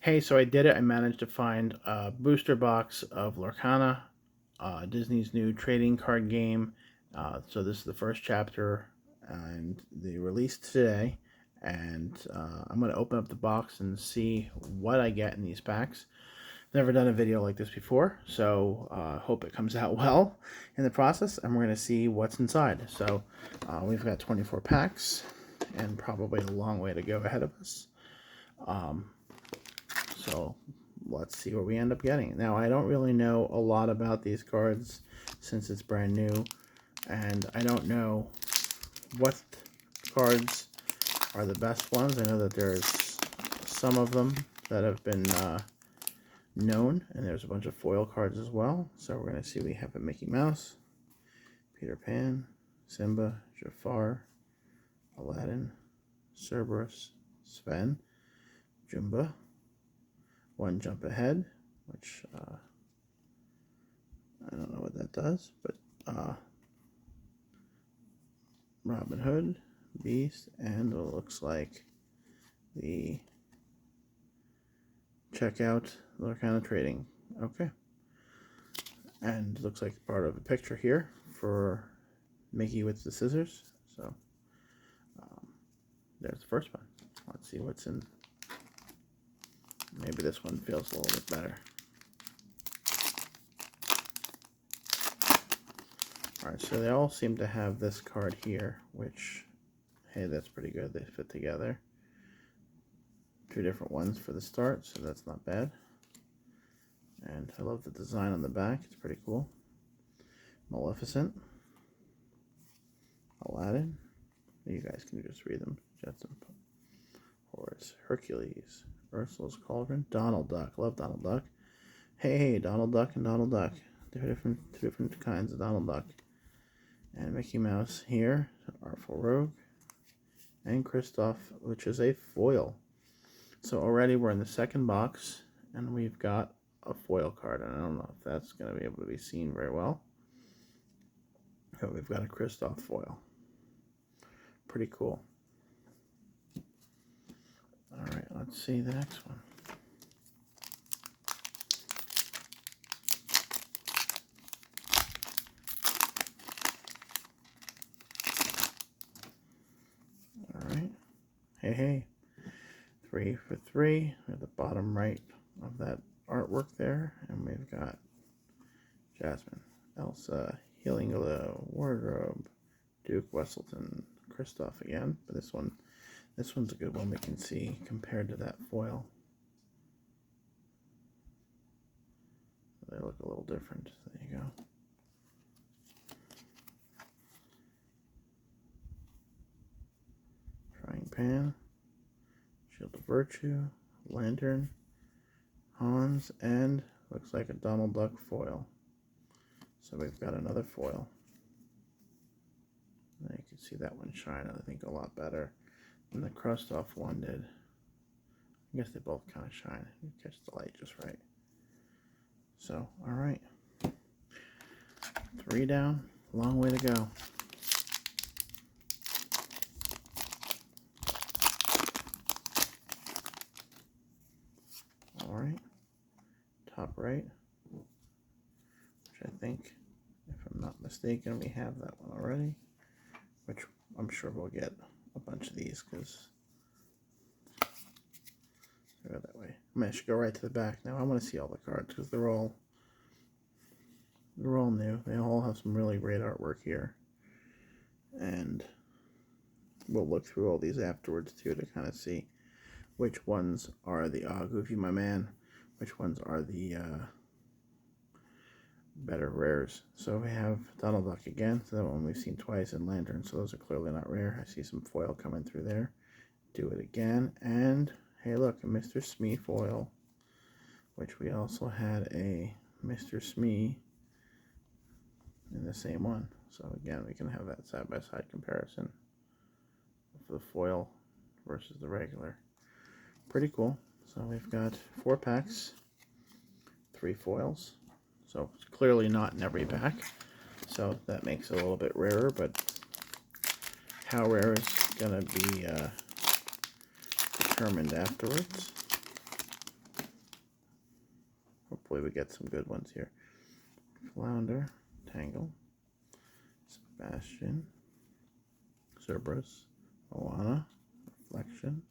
Hey, so I did it. I managed to find a booster box of Lorcana, Disney's new trading card game. So this is the first chapter, and they released today. And I'm going to open up the box and see what I get in these packs. Never done a video like this before, so hope it comes out well in the process. And we're going to see what's inside. So we've got 24 packs, and probably a long way to go ahead of us. So let's see what we end up getting. Now, I don't really know a lot about these cards since it's brand new, and I don't know what cards are the best ones. I know that there's some of them that have been known, and there's a bunch of foil cards as well. So we're going to see. We have a Mickey Mouse, Peter Pan, Simba, Jafar, Aladdin, Cerberus, Sven, Jumba, One Jump Ahead, which I don't know what that does, but Robin Hood, Beast, and it looks like the checkout Lorcana trading. Okay. And it looks like part of a picture here for Mickey with the scissors. So there's the first one. Let's see what's in. Maybe this one feels a little bit better. Alright, so they all seem to have this card here, which, hey, that's pretty good. They fit together. Two different ones for the start, so that's not bad. And I love the design on the back. It's pretty cool. Maleficent. Aladdin. You guys can just read them. Jetson. Horse. Hercules. Ursula's Cauldron. Donald Duck. Love Donald Duck. Hey, Donald Duck and Donald Duck. Two different kinds of Donald Duck. And Mickey Mouse here. Artful Rogue. And Kristoff, which is a foil. So already we're in the second box, and we've got a foil card. And I don't know if that's going to be able to be seen very well. But we've got a Kristoff foil. Pretty cool. Alright, let's see the next one. Alright. Hey. 3 for 3 at the bottom right of that artwork there. And we've got Jasmine, Elsa, Healing Glow, Wardrobe, Duke, Wesselton, Kristoff again. But this one's a good one we can see compared to that foil. They look a little different. There you go. Frying Pan, Shield of Virtue, Lantern, Hans, and looks like a Donald Duck foil. So we've got another foil. Now you can see that one shine, I think, a lot better than the Kristoff one did. I guess they both kind of shine. You catch the light just right. So, alright. 3 down. Long way to go. Alright. Top right. Which I think, if I'm not mistaken, we have that one already. Which I'm sure we'll get a bunch of these because go that way. I should go right to the back now. I want to see all the cards because they're all new. They all have some really great artwork here, and we'll look through all these afterwards too to kind of see which ones are the Goofy my man, which ones are the better rares. So we have Donald Duck again, so that one we've seen twice, and Lantern, so those are clearly not rare. I see some foil coming through there. Do it again, and hey look, a Mr. Smee foil, which we also had a Mr. Smee in the same one. So again, we can have that side-by-side comparison of the foil versus the regular. Pretty cool. So we've got 4 packs, 3 foils. So it's clearly not in every pack, so that makes it a little bit rarer, but how rare is going to be determined afterwards. hopefully we get some good ones here. Flounder, Tangle, Sebastian, Cerberus, Moana, Reflection,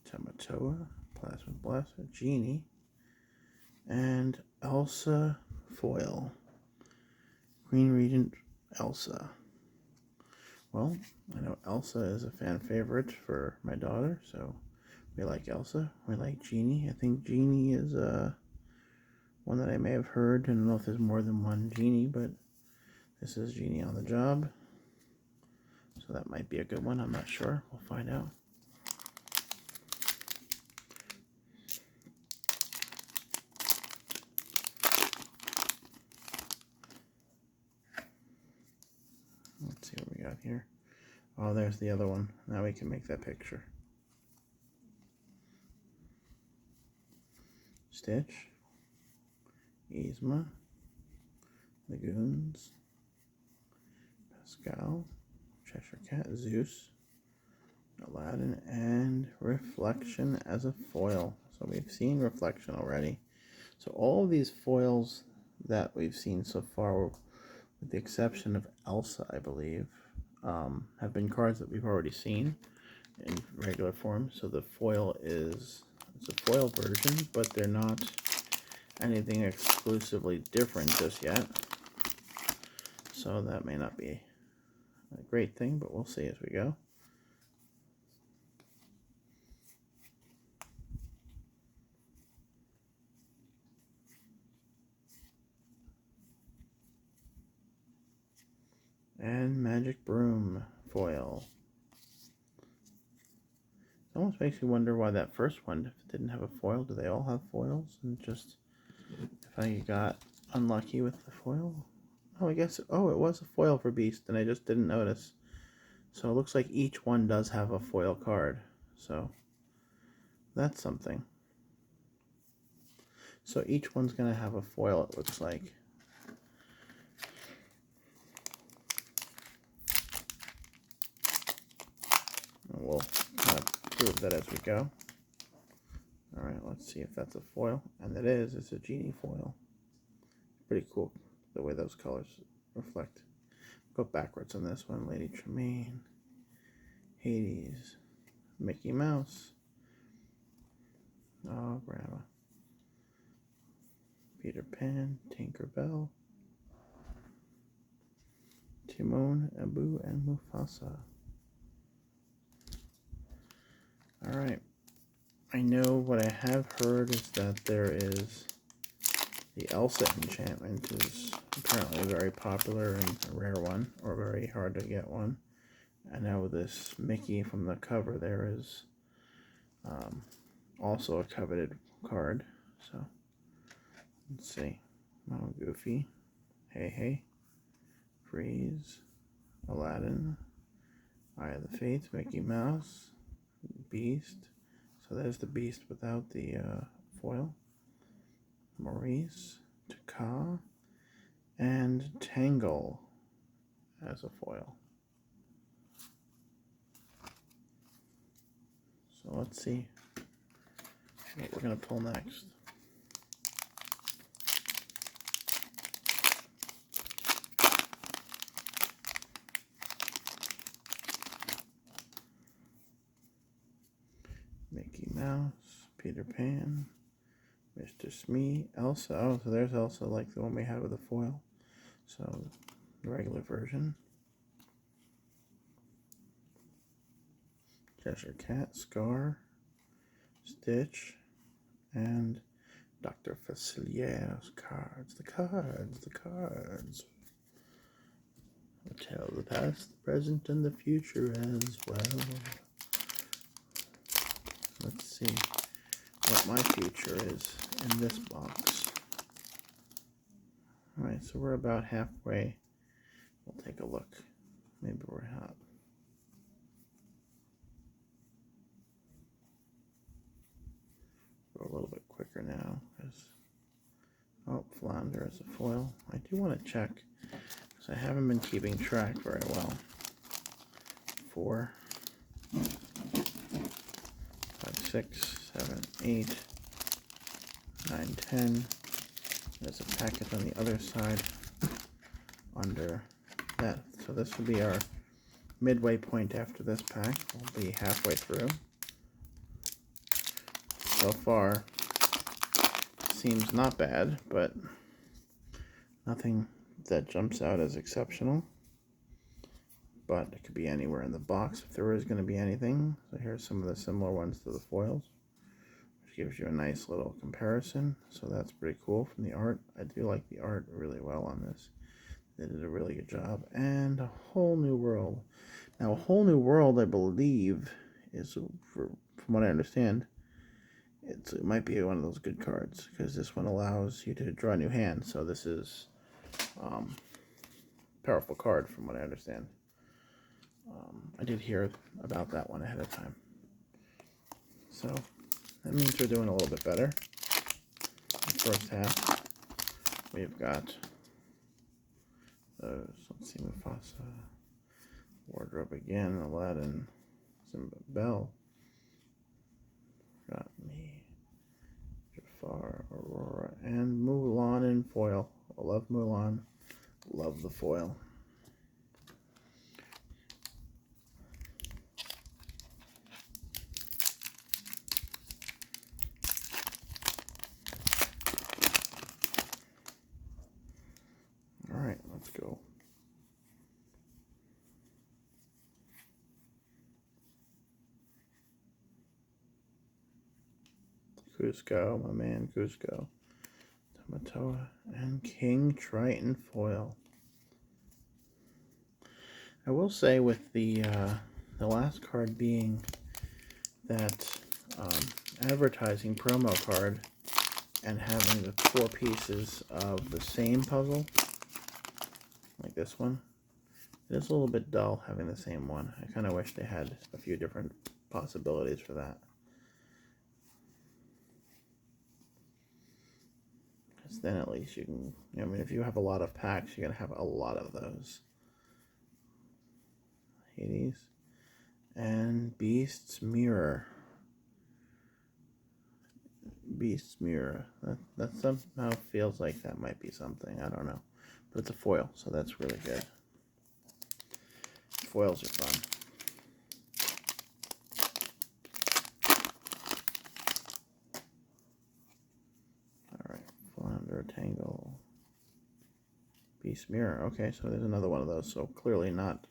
Tamatoa, Plasma Blaster, Genie, and Elsa foil. Green Regent Elsa. Well, I know Elsa is a fan favorite for my daughter, so we like Elsa. We like Genie. I think Genie is one that I may have heard. I don't know if there's more than one Genie, but this is Genie on the job. So that might be a good one. I'm not sure. We'll find out. Let's see what we got here. Oh, there's the other one. Now we can make that picture. Stitch, Yzma, Lagoons, Pascal, Cheshire Cat, Zeus, Aladdin, and Reflection as a foil. So we've seen Reflection already. So all of these foils that we've seen so far, with the exception of Elsa, I believe, have been cards that we've already seen in regular form. So the foil it's a foil version, but they're not anything exclusively different just yet. So that may not be a great thing, but we'll see as we go. And Magic Broom foil. It almost makes me wonder why that first one didn't have a foil. Do they all have foils? And just, if I got unlucky with the foil? Oh, I guess, oh, it was a foil for Beast, and I just didn't notice. So it looks like each one does have a foil card. So that's something. So each one's going to have a foil, it looks like. And we'll kind of prove that as we go. Alright, let's see if that's a foil. And it is. It's a Genie foil. Pretty cool the way those colors reflect. Go backwards on this one. Lady Tremaine, Hades, Mickey Mouse, oh, Grandma, Peter Pan, Tinkerbell, Timon, Abu, and Mufasa. Alright, I know what I have heard is that there is the Elsa enchantment is apparently very popular and a rare one, or very hard to get one. I know this Mickey from the cover there is also a coveted card. So let's see. Oh, Goofy, Hey Hey, Freeze, Aladdin, Eye of the Fates, Mickey Mouse, Beast. So there's the Beast without the foil. Maurice, Taka, and Tangle as a foil. So let's see what we're going to pull next. Mickey Mouse, Peter Pan, Mr. Smee, Elsa. Oh, so there's Elsa like the one we had with the foil. So the regular version. Cheshire Cat, Scar, Stitch, and Dr. Facilier's cards. The cards. Will tell the past, the present, and the future as well. Let's see what my future is in this box. Alright, so we're about halfway. We'll take a look. Maybe we're not. Go a little bit quicker now. Oh, Flounder as a foil. I do want to check, because I haven't been keeping track very well. 4, 5, 6, 7, 8, 9, 10, There's a packet on the other side under that. So this will be our midway point after this pack. We'll be halfway through. So far, seems not bad, but nothing that jumps out as exceptional. But it could be anywhere in the box if there is going to be anything. So here's some of the similar ones to the foils, which gives you a nice little comparison. So that's pretty cool from the art. I do like the art really well on this. They did a really good job. And A Whole New World. Now, A Whole New World, I believe, is, from what I understand, it might be one of those good cards, because this one allows you to draw a new hand. So this is a powerful card from what I understand. I did hear about that one ahead of time. So that means we're doing a little bit better. The first half, we've got those. Let's see, Mufasa, Wardrobe again, Aladdin, Simba, Belle, got me, Jafar, Aurora, and Mulan in foil. I love Mulan. Love the foil. Alright, let's go. Cusco, my man Cusco. Tamatoa and King Triton foil. I will say with the last card being that advertising promo card and having the 4 pieces of the same puzzle, like this one, it is a little bit dull having the same one. I kind of wish they had a few different possibilities for that. Because then at least you can, I mean, if you have a lot of packs, you're going to have a lot of those. Hades and Beast's Mirror. Beast's Mirror. That somehow feels like that might be something. I don't know. But it's a foil, so that's really good. Foils are fun. Alright, Flounder, Tangle, Beast Mirror. Okay, so there's another one of those. So clearly not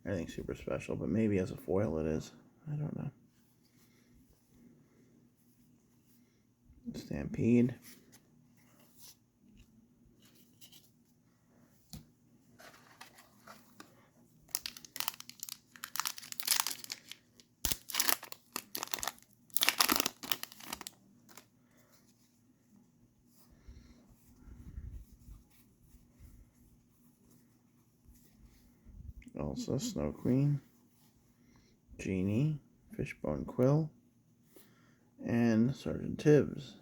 anything super special, but maybe as a foil it is. I don't know. Stampede. Elsa, Snow Queen, Genie, Fishbone Quill, and Sergeant Tibbs.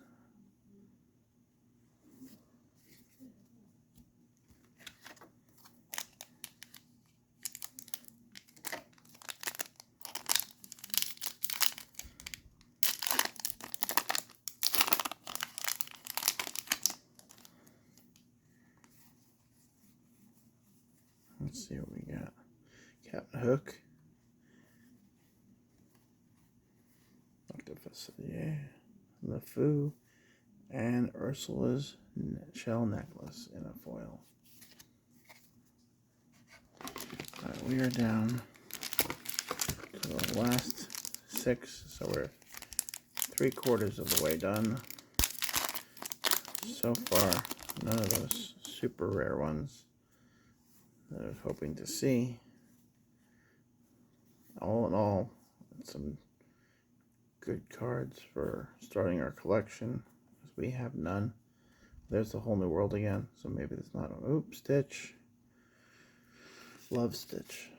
Let's see what we got. Captain Hook, Dr. Facilier, LeFou, and Ursula's shell necklace in a foil. Alright, we are down to the last 6, so we're 3/4 of the way done. So far, none of those super rare ones that I was hoping to see. All in all, some good cards for starting our collection, because we have none. There's the Whole New World again, so maybe it's not. Oops, Stitch. Love Stitch.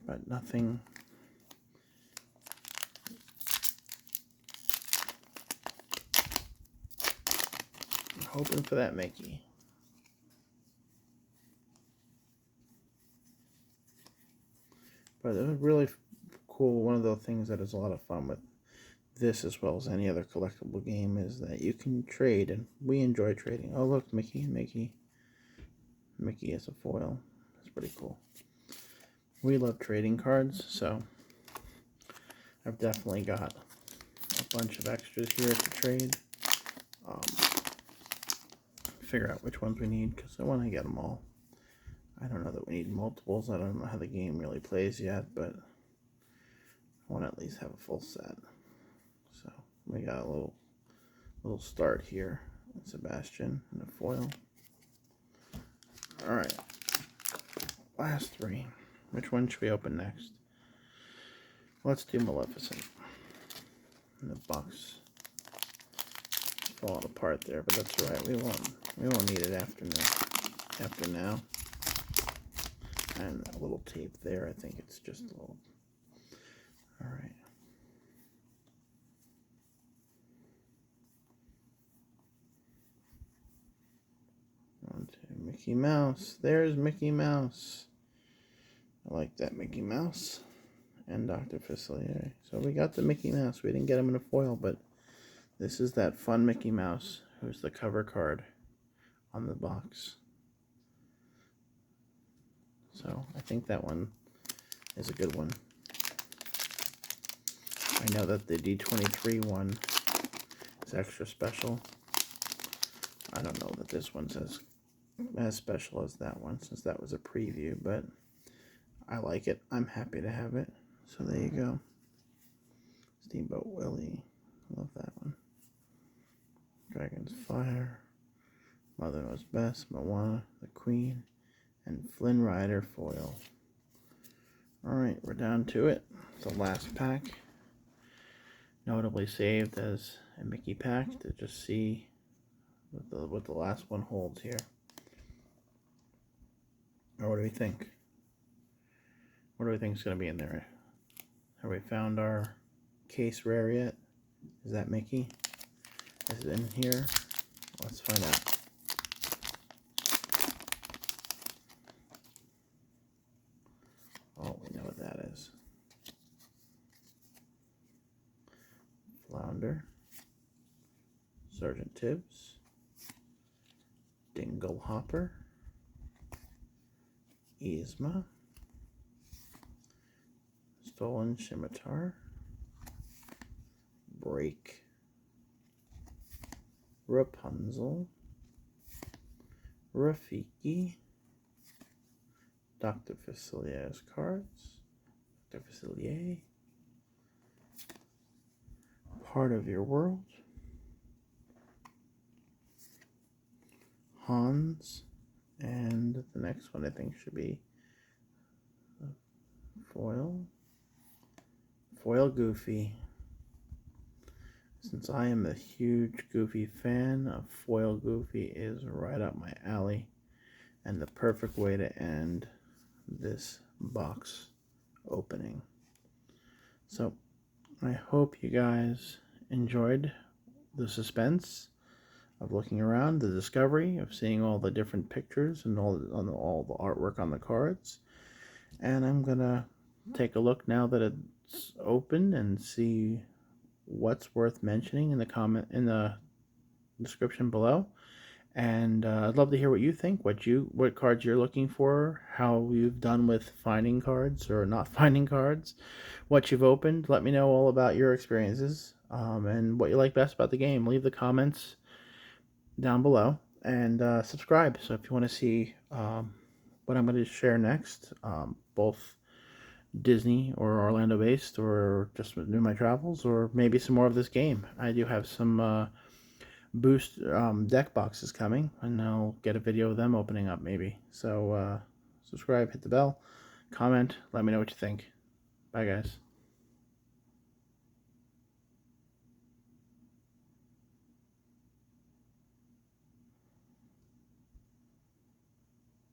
But nothing. I'm hoping for that Mickey. But it was really cool. One of the things that is a lot of fun with this, as well as any other collectible game, is that you can trade, and we enjoy trading. Oh look, Mickey is a foil. That's pretty cool. We love trading cards, so I've definitely got a bunch of extras here to trade. Figure out which ones we need, because I want to get them all. I don't know that we need multiples. I don't know how the game really plays yet, but I want to at least have a full set. So we got a little start here. Sebastian and a foil. Alright. Last three. Which one should we open next? Let's do Maleficent. And the box is falling apart there, but that's alright. We won't need it after now. And that little tape there, I think it's just a little. Alright. On to Mickey Mouse. There's Mickey Mouse. I like that Mickey Mouse. And Dr. Facilier. So we got the Mickey Mouse. We didn't get him in a foil, but this is that fun Mickey Mouse who's the cover card on the box. So I think that one is a good one. I know that the D23 one is extra special. I don't know that this one's as special as that one, since that was a preview, but I like it. I'm happy to have it. So there you go. Steamboat Willie. Love that one. Dragon's Fire. Mother Knows Best. Moana, the Queen, and Flynn Rider foil. Alright, we're down to it. It's the last pack. Notably saved as a Mickey pack to just see what the last one holds here. Or what do we think? What do we think is going to be in there? Have we found our case rare yet? Is that Mickey? Is it in here? Let's find out. Oh, we know what that is. Flounder. Sergeant Tibbs. Dingle Hopper. Yzma. Stolen Scimitar. Break. Rapunzel. Rafiki. Dr. Facilier's cards. Dr. Facilier. Part of Your World. Hans. And the next one I think should be foil. Foil Goofy. Since I am a huge Goofy fan, a foil Goofy is right up my alley and the perfect way to end this box opening. So I hope you guys enjoyed the suspense of looking around, the discovery of seeing all the different pictures and all the artwork on the cards. And I'm gonna take a look now that it's open and see what's worth mentioning in the description below. And I'd love to hear what you think, what cards you're looking for, how you've done with finding cards or not finding cards, what you've opened. Let me know all about your experiences and what you like best about the game. Leave the comments down below and subscribe. So if you want to see what I'm going to share next, both Disney or Orlando based, or just do my travels, or maybe some more of this game. I do have some boost deck boxes coming, and I'll get a video of them opening up maybe. So subscribe, hit the bell, comment, let me know what you think. Bye guys.